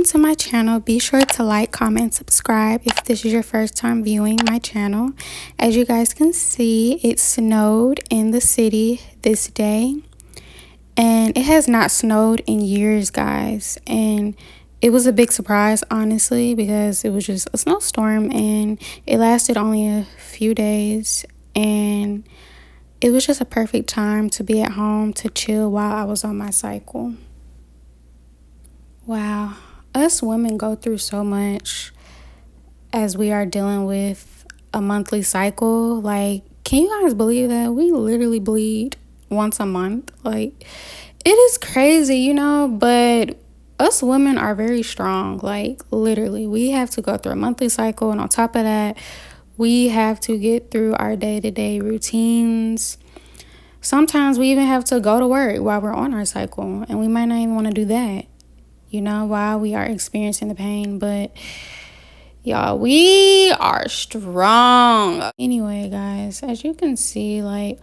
to my channel. Be sure to like, comment, subscribe if this is your first time viewing my channel. As you guys can see, it snowed in the city this day, and it has not snowed in years, guys. And it was a big surprise, honestly, because it was just a snowstorm and it lasted only a few days, and it was just a perfect time to be at home to chill while I was on my cycle. Wow, us women go through so much as we are dealing with a monthly cycle. Like, can you guys believe that we literally bleed once a month? Like, it is crazy, but us women are very strong. Like, literally, we have to go through a monthly cycle, and on top of that, we have to get through our day-to-day routines. Sometimes we even have to go to work while we're on our cycle, and we might not even want to do that, while we are experiencing the pain. But y'all, we are strong. Anyway, guys, as you can see, like,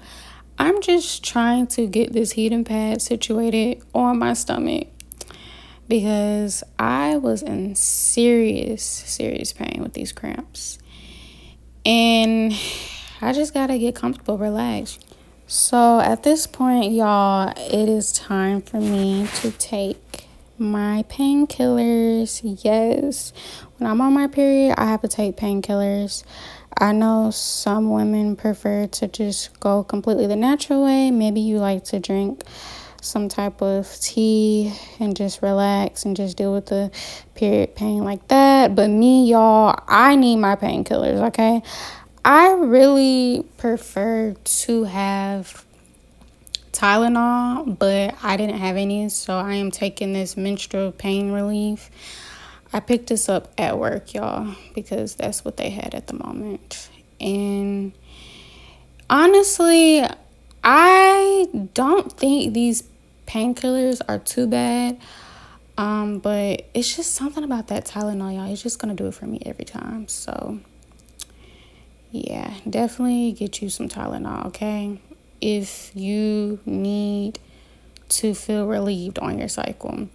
I'm just trying to get this heating pad situated on my stomach because I was in serious pain with these cramps. And I just gotta get comfortable, relax. So at this point, y'all, it is time for me to take my painkillers. Yes, when I'm on my period, I have to take painkillers. I know some women prefer to just go completely the natural way. Maybe you like to drink some type of tea and just relax and just deal with the period pain like that. But me, y'all, I need my painkillers, okay? I really prefer to have Tylenol, but I didn't have any, so I am taking this menstrual pain relief. I picked this up at work, y'all, because that's what they had at the moment. And honestly, I don't think these painkillers are too bad, but it's just something about that Tylenol, y'all. It's just gonna do it for me every time. So yeah, definitely get you some Tylenol, okay, if you need to feel relieved on your cycle.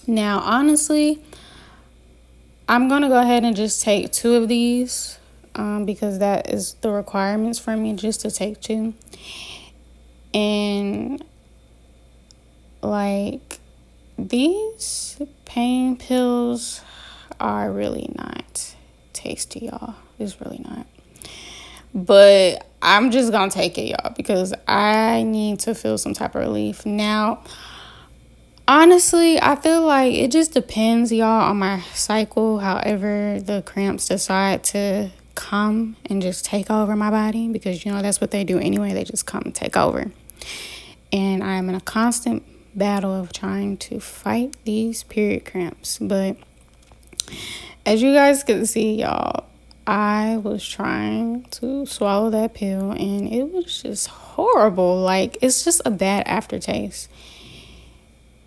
Now, honestly, I'm going to go ahead and just take 2 of these because that is the requirements for me, just to take 2. And, like, these pain pills are really not tasty, y'all. It's really not. But I'm just going to take it, y'all, because I need to feel some type of relief. Now, honestly, I feel like it just depends, y'all, on my cycle. However, the cramps decide to come and just take over my body, because, that's what they do anyway. They just come and take over. And I'm in a constant battle of trying to fight these period cramps. But as you guys can see, y'all, I was trying to swallow that pill and it was just horrible. Like, it's just a bad aftertaste.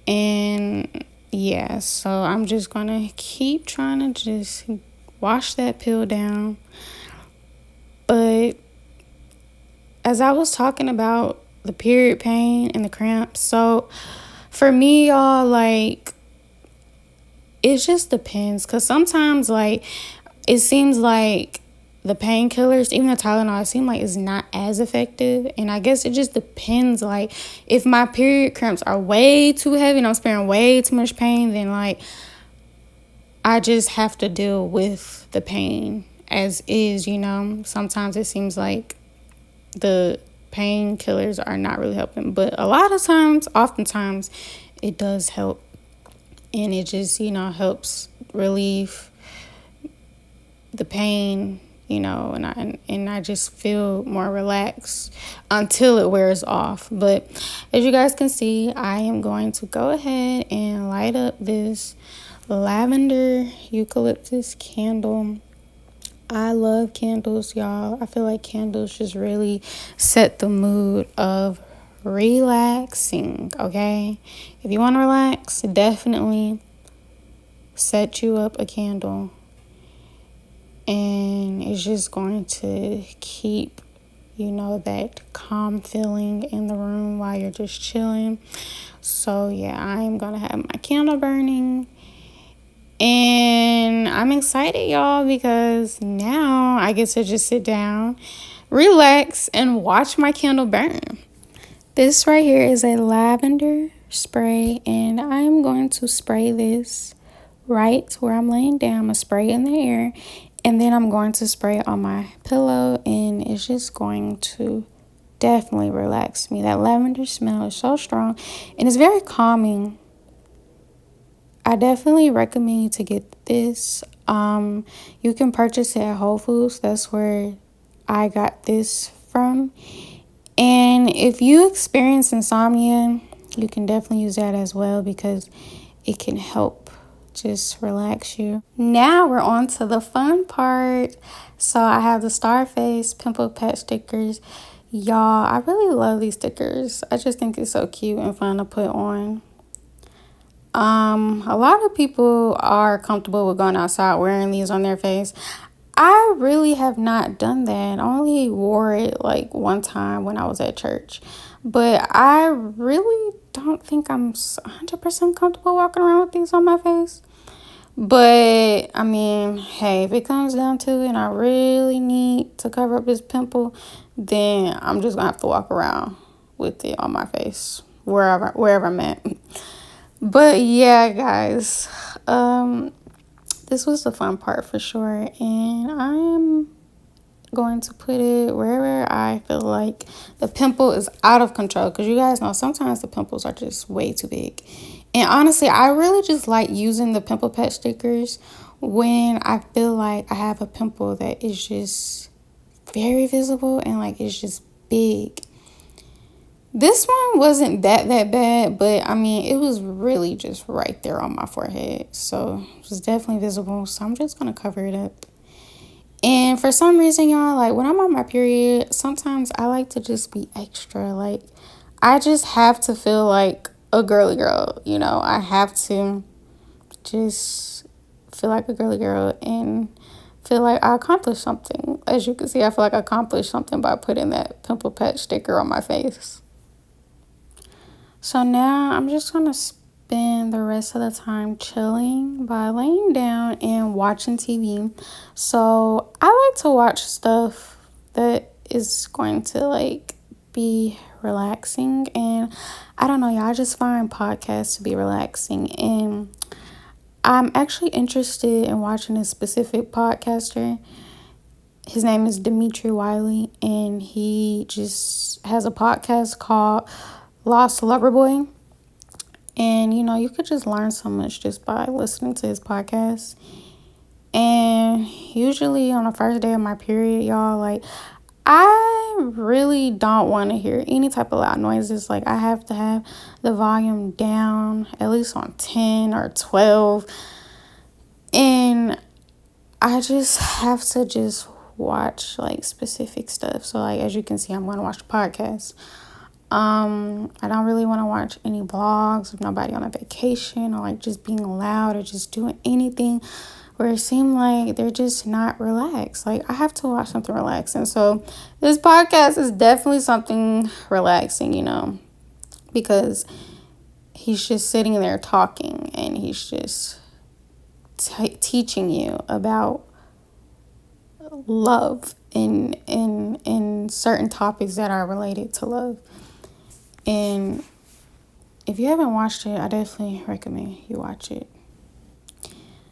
And yeah, so I'm just gonna keep trying to just wash that pill down. But as I was talking about the period pain and the cramps, so for me, y'all, like, it just depends, because sometimes, like, it seems like the painkillers, even the Tylenol, it seems like it's not as effective. And I guess it just depends. Like, if my period cramps are way too heavy and I'm experiencing way too much pain, then, like, I just have to deal with the pain as is, Sometimes it seems like the painkillers are not really helping. But a lot of times, oftentimes, it does help. And it just, helps relieve the pain, and I just feel more relaxed until it wears off. But as you guys can see, I am going to go ahead and light up this lavender eucalyptus candle. I love candles, y'all. I feel like candles just really set the mood of relaxing, okay? If you want to relax, definitely set you up a candle. And it's just going to keep, that calm feeling in the room while you're just chilling. So, yeah, I am going to have my candle burning. And I'm excited, y'all, because now I get to just sit down, relax, and watch my candle burn. This right here is a lavender spray, and I'm going to spray this right where I'm laying down. I'm going to spray in the air, and then I'm going to spray it on my pillow, and it's just going to definitely relax me. That lavender smell is so strong, and it's very calming. I definitely recommend you to get this. You can purchase it at Whole Foods. That's where I got this from. And if you experience insomnia, you can definitely use that as well because it can help just relax you. Now we're on to the fun part. So I have the Starface pimple patch stickers. Y'all, I really love these stickers. I just think it's so cute and fun to put on. A lot of people are comfortable with going outside wearing these on their face. I really have not done that. I only wore it like one time when I was at church. But I really don't think I'm 100% comfortable walking around with these on my face. But, I mean, hey, if it comes down to it and I really need to cover up this pimple, then I'm just going to have to walk around with it on my face, wherever I'm at. But, yeah, guys, this was the fun part for sure, and I'm going to put it wherever I feel like the pimple is out of control, because you guys know sometimes the pimples are just way too big. And honestly, I really just like using the pimple patch stickers when I feel like I have a pimple that is just very visible and like it's just big. This one wasn't that bad, but I mean, it was really just right there on my forehead. So it was definitely visible. So I'm just going to cover it up. And for some reason, y'all, like when I'm on my period, sometimes I like to just be extra. Like I just have to feel like a girly girl, you know. I have to just feel like a girly girl and feel like I accomplished something. As you can see, I feel like I accomplished something by putting that pimple patch sticker on my face. So now I'm just going to spend the rest of the time chilling by laying down and watching TV. So I like to watch stuff that is going to like be relaxing. And I don't know, y'all, I just find podcasts to be relaxing. And I'm actually interested in watching a specific podcaster. His name is Dimitri Wiley, and he just has a podcast called Lost Lover Boy. And, you know, you could just learn so much just by listening to his podcast. And usually on the first day of my period, y'all, like, I really don't want to hear any type of loud noises. Like, I have to have the volume down, at least on 10 or 12. And I just have to just watch, like, specific stuff. So, like, as you can see, I'm going to watch the podcast. I don't really want to watch any vlogs of nobody on a vacation or like just being loud or just doing anything where it seems like they're just not relaxed. Like I have to watch something relaxing. So this podcast is definitely something relaxing, you know, because he's just sitting there talking and he's just teaching you about love in certain topics that are related to love. And if you haven't watched it, I definitely recommend you watch it.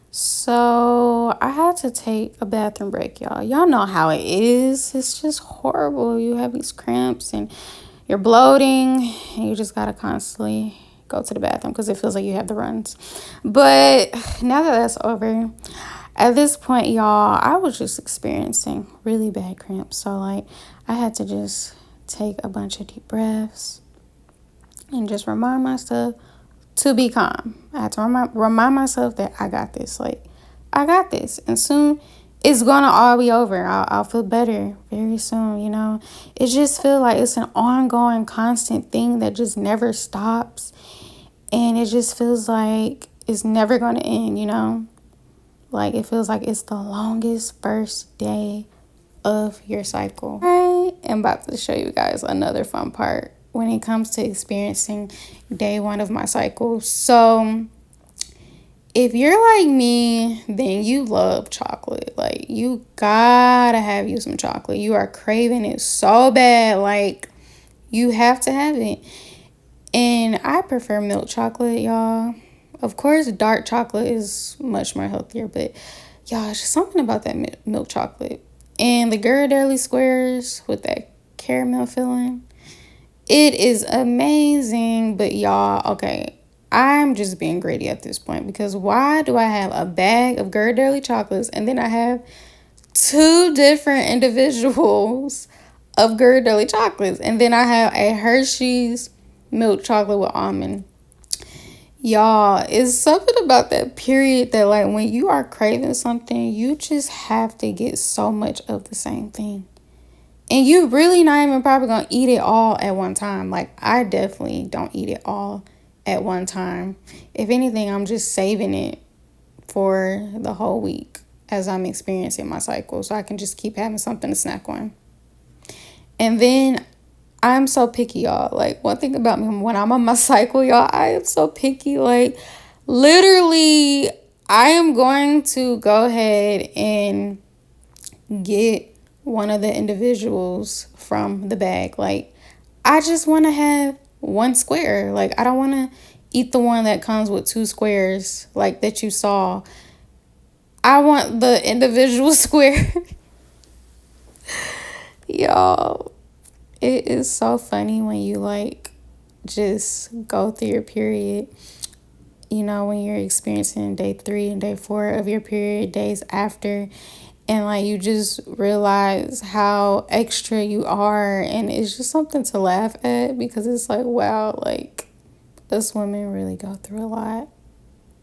So I had to take a bathroom break, y'all. Y'all know how it is. It's just horrible. You have these cramps and you're bloating and you just got to constantly go to the bathroom because it feels like you have the runs. But now that that's over, at this point, y'all, I was just experiencing really bad cramps. So like I had to just take a bunch of deep breaths and just remind myself to be calm. I had to remind myself that I got this. Like, I got this. And soon it's going to all be over. I'll feel better very soon, you know. It just feels like it's an ongoing, constant thing that just never stops. And it just feels like it's never going to end, you know. Like, it feels like it's the longest first day of your cycle. I am about to show you guys another fun part when it comes to experiencing day one of my cycle. So If you're like me, then you love chocolate. Like, you gotta have you some chocolate. You are craving it so bad. Like, you have to have it. And I prefer milk chocolate, y'all. Of course, dark chocolate is much more healthier, but y'all, it's just something about that milk chocolate. And the Ghirardelli squares with that caramel filling, it is amazing. But y'all, okay, I'm just being greedy at this point, because why do I have a bag of Ghirardelli chocolates and then I have two different individuals of Ghirardelli chocolates, and then I have a Hershey's milk chocolate with almond? Y'all, it's something about that period that, like, when you are craving something, you just have to get so much of the same thing. And you really not even probably gonna eat it all at one time. Like, I definitely don't eat it all at one time. If anything, I'm just saving it for the whole week as I'm experiencing my cycle, so I can just keep having something to snack on. And then I'm so picky, y'all. Like, one thing about me, when I'm on my cycle, y'all, I am so picky. Like, literally, I am going to go ahead and get one of the individuals from the bag. Like, I just want to have one square. Like, I don't want to eat the one that comes with two squares, like that you saw. I want the individual square. Y'all, it is so funny when you, like, just go through your period. You know, when you're experiencing day 3 and day 4 of your period, days after, and, like, you just realize how extra you are, and it's just something to laugh at, because it's like, wow, like, us women really go through a lot,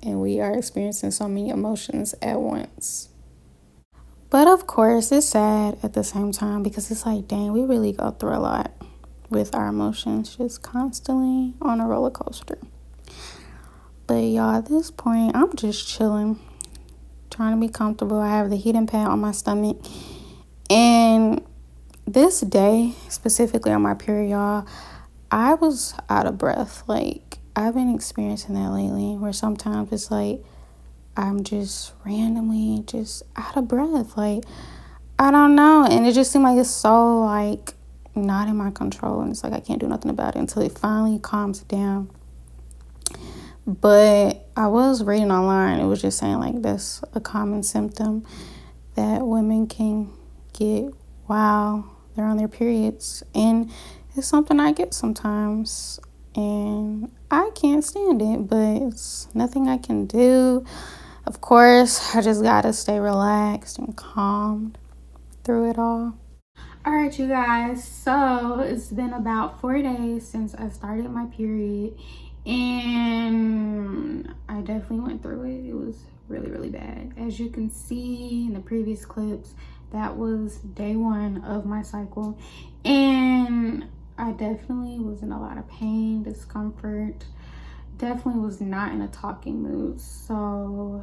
and we are experiencing so many emotions at once. But of course, it's sad at the same time, because it's like, dang, we really go through a lot with our emotions, just constantly on a roller coaster. But y'all, at this point, I'm just chilling, trying to be comfortable. I have the heating pad on my stomach. And this day, specifically on my period, y'all, I was out of breath. Like, I've been experiencing that lately, where sometimes it's like I'm just randomly just out of breath. Like, I don't know. And it just seemed like it's so, like, not in my control. And it's like I can't do nothing about it until it finally calms down. But I was reading online. It was just saying, like, that's a common symptom that women can get while they're on their periods. And it's something I get sometimes. And I can't stand it, but it's nothing I can do. Of course, I just gotta stay relaxed and calm through it all. All right, you guys. So it's been about 4 days since I started my period, and I definitely went through it. It was really, really bad. As you can see in the previous clips, that was day 1 of my cycle, and I definitely was in a lot of pain, discomfort. Definitely was not in a talking mood. So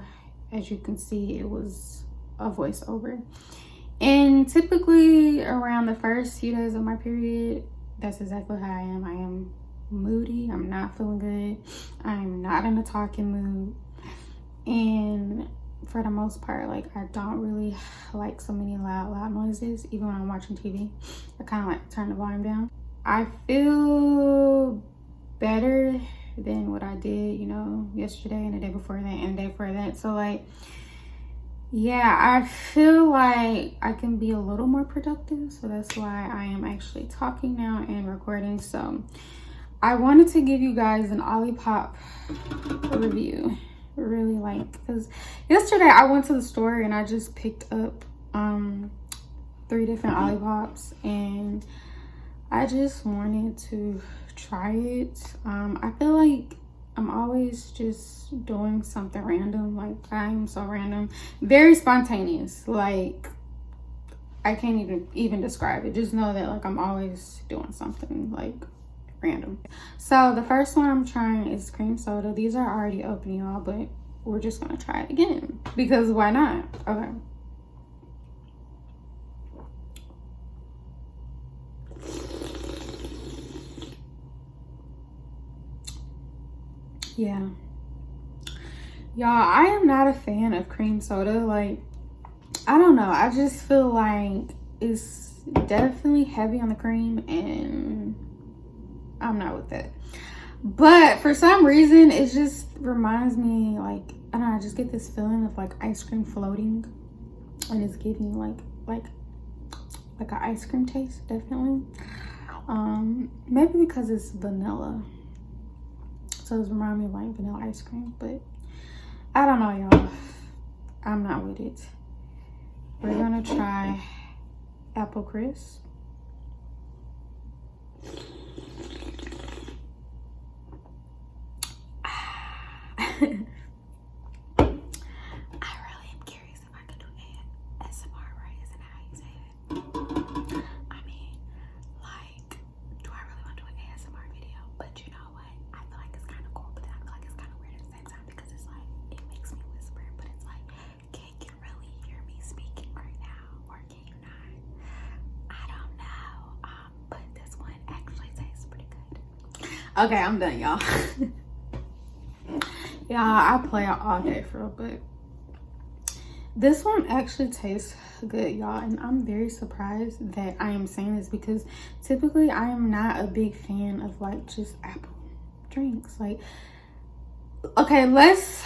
as you can see, it was a voiceover. And typically around the first few days of my period, that's exactly how I am. I am moody. I'm not feeling good. I'm not in a talking mood. And for the most part, like, I don't really like so many loud noises. Even when I'm watching TV, I kind of like turn the volume down. I feel better than what I did, you know, yesterday and the day before that and the day before that. So, like, yeah, I feel like I can be a little more productive. So that's why I am actually talking now and recording. So I wanted to give you guys an Olipop review. Really, like, because yesterday I went to the store and I just picked up 3 different Olipops, and I just wanted to try it. I feel like I'm always just doing something random. Like, I'm so random, very spontaneous. Like, I can't even describe it. Just know that, like, I'm always doing something, like, random. So the first one I'm trying is cream soda. These are already open, y'all, but we're just gonna try it again, because why not? Okay. Yeah, Y'all, I am not a fan of cream soda. Like, I don't know. I just feel like it's definitely heavy on the cream and I'm not with that. But for some reason, it just reminds me, like, I don't know, I just get this feeling of like ice cream floating, and it's giving like an ice cream taste, definitely. Maybe because it's vanilla, so it's reminding me of like vanilla ice cream. But I don't know, y'all. I'm not with it. We're gonna try apple crisp. Okay, I'm done, y'all. Yeah, I play out all day for real, but this one actually tastes good, y'all, and I'm very surprised that I am saying this because typically I am not a big fan of like just apple drinks. Like, okay, let's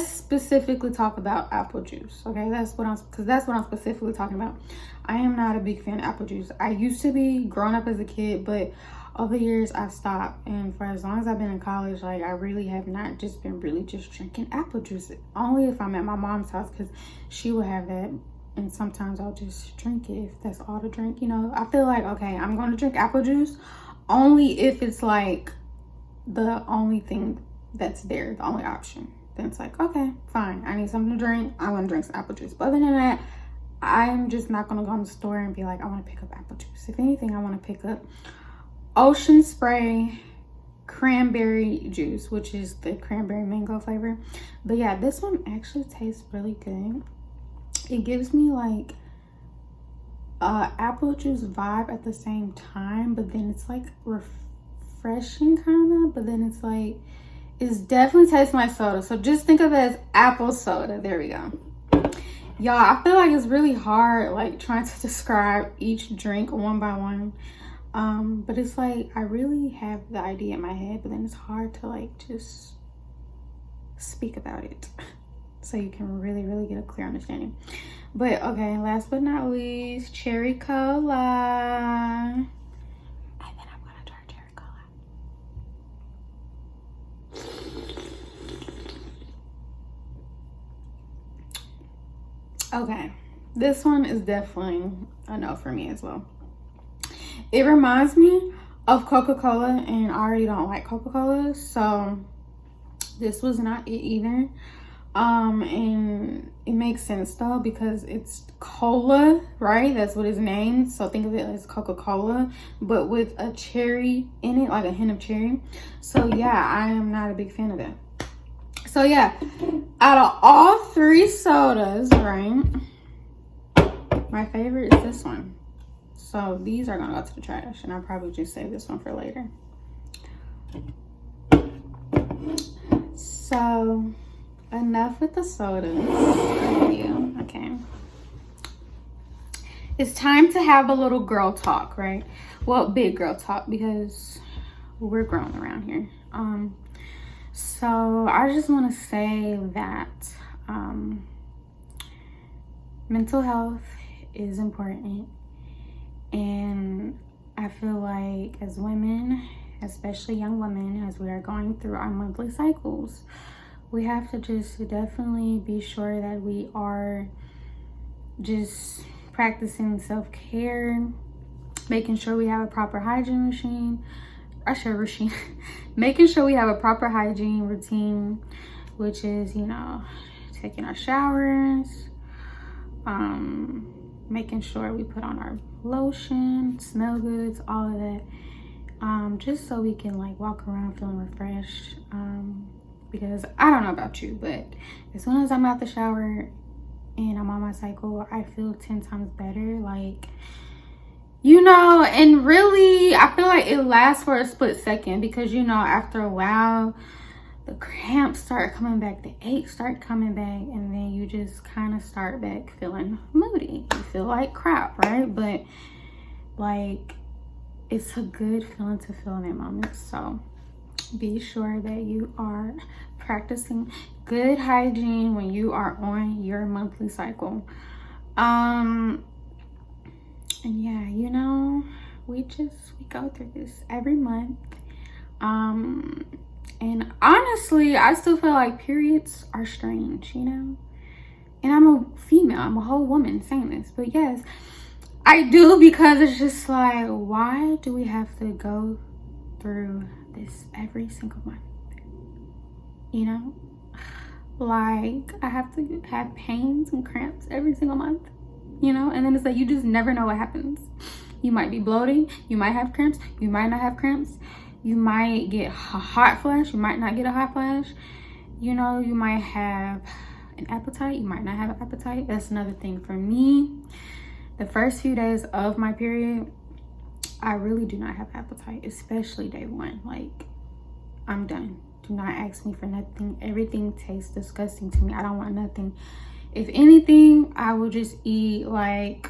specifically talk about apple juice. Okay, that's what I'm specifically talking about. I am not a big fan of apple juice. I used to be growing up as a kid, but over the years I've stopped, and for as long as I've been in college, like, I really have not just been really just drinking apple juice. Only if I'm at my mom's house, because she will have that, and sometimes I'll just drink it if that's all to drink. You know, I feel like, okay, I'm going to drink apple juice only if it's like the only thing that's there, the only option. Then it's like, okay, fine, I need something to drink, I want to drink some apple juice. But other than that, I'm just not going to go in the store and be like, I want to pick up apple juice. If anything, I want to pick up Ocean Spray cranberry juice, which is the cranberry mango flavor. But yeah, this one actually tastes really good. It gives me like apple juice vibe at the same time, but then it's like refreshing kind of, but then it's like, it's definitely tastes like soda. So just think of it as apple soda. There we go. Y'all, I feel like it's really hard like trying to describe each drink one by one. But it's like I really have the idea in my head, but then it's hard to like just speak about it so you can really get a clear understanding. But okay, last but not least, cherry cola. And then I'm gonna try cherry cola. Okay, this one is definitely a no for me as well. It reminds me of Coca-Cola, and I already don't like Coca-Cola, so this was not it either. And it makes sense though, because it's cola, right? That's what it's named. So think of it as Coca-Cola, but with a cherry in it, like a hint of cherry. So yeah, I am not a big fan of that. So yeah, out of all three sodas, right, my favorite is this one. So these are gonna go to the trash, and I'll probably just save this one for later. So enough with the sodas review. Okay, it's time to have a little girl talk, right? Well, big girl talk, because we're grown around here. So I just want to say that mental health is important. And I feel like as women, especially young women, as we are going through our monthly cycles, we have to just definitely be sure that we are just practicing self-care, making sure we have a proper hygiene making sure we have a proper hygiene routine, which is, you know, taking our showers, making sure we put on our lotion, smell goods, all of that, just so we can like walk around feeling refreshed. Because I don't know about you, but as soon as I'm out the shower and I'm on my cycle, I feel 10 times better. Like, you know, and really I feel like it lasts for a split second, because, you know, after a while the cramps start coming back, the aches start coming back, and then you just kind of start back feeling moody. You feel like crap, right? But like, it's a good feeling to feel in that moment. So be sure that you are practicing good hygiene when you are on your monthly cycle. And yeah, you know, we go through this every month. And honestly, I still feel like periods are strange, you know? And I'm a female, I'm a whole woman saying this, but yes, I do, because it's just like, why do we have to go through this every single month? You know? Like, I have to have pains and cramps every single month, you know? And then it's like, you just never know what happens. You might be bloating, you might have cramps, you might not have cramps. You might get a hot flash, you might not get a hot flash. You know, you might have an appetite, you might not have an appetite. That's another thing for me. The first few days of my period, I really do not have appetite, especially day one. Like, I'm done. Do not ask me for nothing. Everything tastes disgusting to me. I don't want nothing. If anything, I will just eat like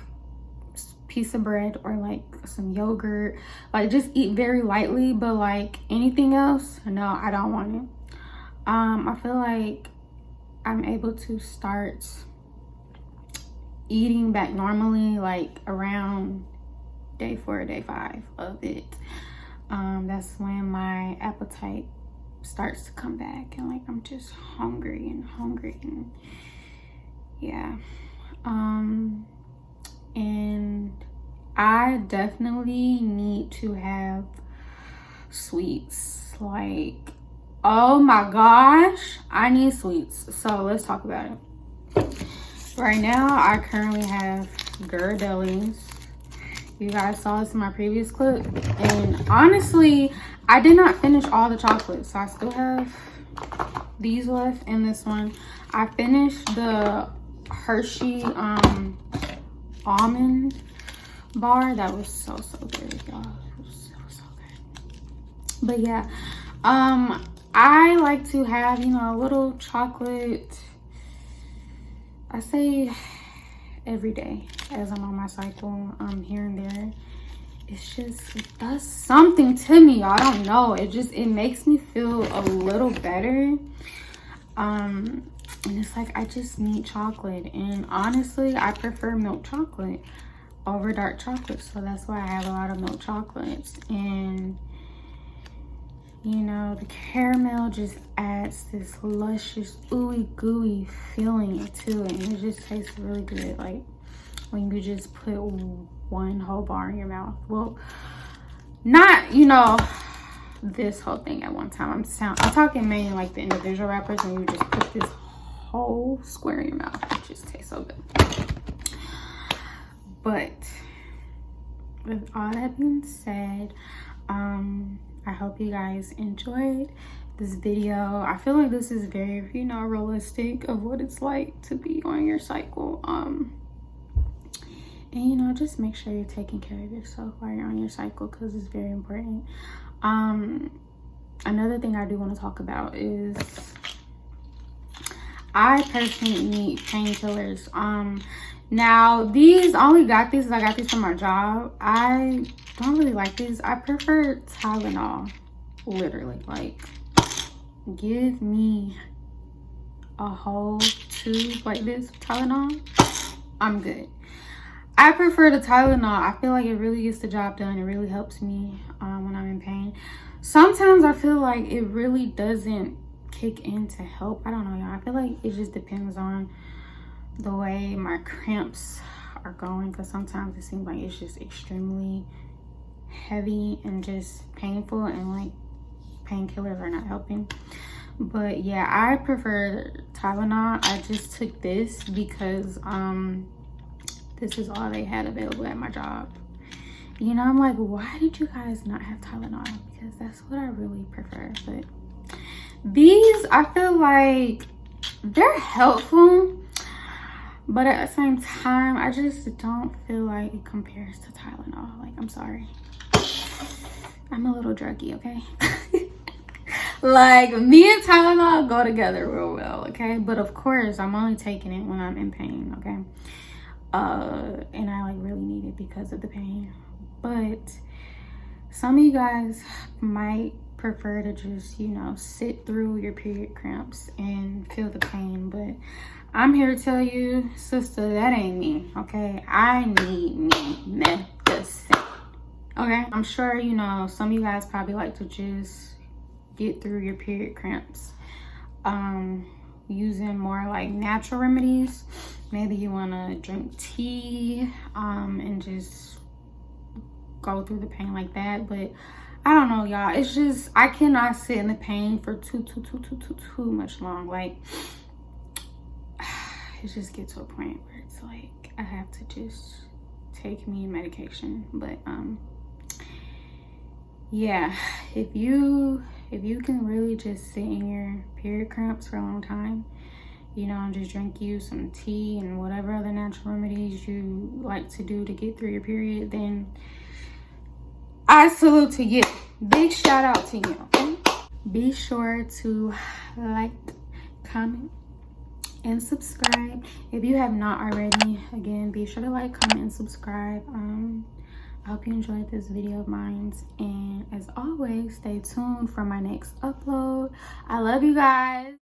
piece of bread or like some yogurt, like just eat very lightly. But like anything else, no, I don't want it. I feel like I'm able to start eating back normally like around day 4 or day 5 of it. That's when my appetite starts to come back, and like I'm just hungry and yeah. And I definitely need to have sweets. Like, oh my gosh, I need sweets. So let's talk about it. Right now, I currently have Ghirardelli's. You guys saw this in my previous clip. And honestly, I did not finish all the chocolates. So I still have these left and this one. I finished the Hershey almond bar. That was so good, y'all. It was so good. But yeah, I like to have, you know, a little chocolate, I say every day as I'm on my cycle, here and there. It's just, it does something to me. I don't know, it makes me feel a little better. And it's like, I just need chocolate. And honestly, I prefer milk chocolate over dark chocolate. So that's why I have a lot of milk chocolates. And, you know, the caramel just adds this luscious, ooey gooey feeling to it. And it just tastes really good. Like when you just put one whole bar in your mouth. Well, not, you know, this whole thing at one time. I'm talking mainly like the individual wrappers, and you just put this whole square in your mouth. It just tastes so good. But with all that being said, I hope you guys enjoyed this video. I feel like this is very, you know, realistic of what it's like to be on your cycle. And you know, just make sure you're taking care of yourself while you're on your cycle, because it's very important. Another thing I do want to talk about is I personally need painkillers. Now these, I only got these, I got these from my job. I don't really like these. I prefer Tylenol, literally. Like, give me a whole tube like this of Tylenol, I'm good. I prefer the Tylenol. I feel like it really gets the job done. It really helps me when I'm in pain. Sometimes I feel like it really doesn't kick in to help. I don't know, y'all. I feel like it just depends on the way my cramps are going, because sometimes it seems like it's just extremely heavy and just painful, and like painkillers are not helping. But yeah, I prefer Tylenol. I just took this because this is all they had available at my job. You know, I'm like, why did you guys not have Tylenol? Because that's what I really prefer. But these, I feel like they're helpful, but at the same time, I just don't feel like it compares to Tylenol. Like, I'm sorry, I'm a little druggy, okay? Like, me and Tylenol go together real well, okay? But of course, I'm only taking it when I'm in pain, okay? And I like really need it because of the pain. But some of you guys might prefer to just, you know, sit through your period cramps and feel the pain. But I'm here to tell you, sister, that ain't me, okay? I need me medicine, okay? I'm sure, you know, some of you guys probably like to just get through your period cramps using more like natural remedies. Maybe you want to drink tea and just go through the pain like that. But I don't know, y'all. It's just I cannot sit in the pain for too much long. Like, it just gets to a point where it's like I have to just take me medication. But yeah, if you can really just sit in your period cramps for a long time, you know, and just drink you some tea and whatever other natural remedies you like to do to get through your period, then I salute to you. Big shout out to you, okay? Be sure to like, comment, and subscribe. If you have not already, again, be sure to like, comment, and subscribe. I hope you enjoyed this video of mine. And as always, stay tuned for my next upload. I love you guys.